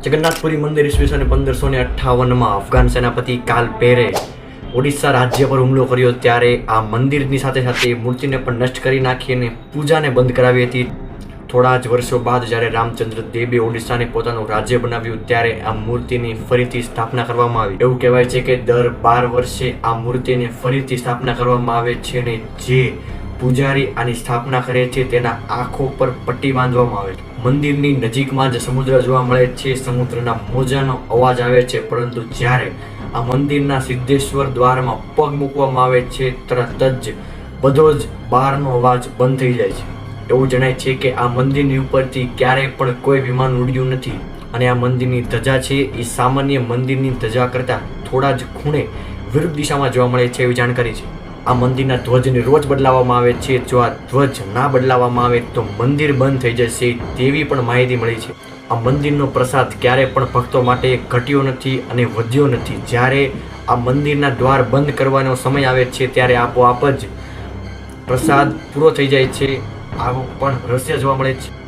જગન્નાથપુરી મંદિર ઈસવીસન 1558માં અફઘાન સેનાપતિ કાલ પેરે ઓડિશા રાજ્ય પર હુમલો કર્યો ત્યારે આ મંદિરની સાથે સાથે મૂર્તિને પણ નષ્ટ કરી નાખી અને પૂજાને બંધ કરાવી હતી. થોડા જ વર્ષો બાદ જ્યારે રામચંદ્ર દેવે ઓડિશાને પોતાનું રાજ્ય બનાવ્યું ત્યારે આ મૂર્તિની ફરીથી સ્થાપના કરવામાં આવી. એવું કહેવાય છે કે દર 12 વર્ષે આ મૂર્તિને ફરીથી સ્થાપના કરવામાં આવે છે અને જે પૂજારી આની સ્થાપના કરે છે તેના આંખો પર પટ્ટી બાંધવામાં આવે છે. મંદિરની નજીકમાં જ સમુદ્ર જોવા મળે છે. સમુદ્રના મોજાનો અવાજ આવે છે, પરંતુ જ્યારે આ મંદિરના સિદ્ધેશ્વર દ્વારમાં પગ મૂકવામાં આવે છે તરત જ બધો જ બહારનો અવાજ બંધ થઈ જાય છે. એવું જણાય છે કે આ મંદિરની ઉપરથી ક્યારેય પણ કોઈ વિમાન ઉડ્યું નથી અને આ મંદિરની ધજા છે એ સામાન્ય મંદિરની ધજા કરતાં થોડા જ ખૂણે વિરુદ્ધ દિશામાં જોવા મળે છે એવી જાણકારી છે. આ મંદિરના ધ્વજને રોજ બદલાવવામાં આવે છે. જો આ ધ્વજ ના બદલાવવામાં આવે તો મંદિર બંધ થઈ જશે તેવી પણ માહિતી મળી છે. આ મંદિરનો પ્રસાદ ક્યારે પણ ભક્તો માટે ઘટ્યો નથી અને વધ્યો નથી. જ્યારે આ મંદિરના દ્વાર બંધ કરવાનો સમય આવે છે ત્યારે આપોઆપ જ પ્રસાદ પૂરો થઈ જાય છે. આવું પણ રહસ્ય જોવા મળે છે.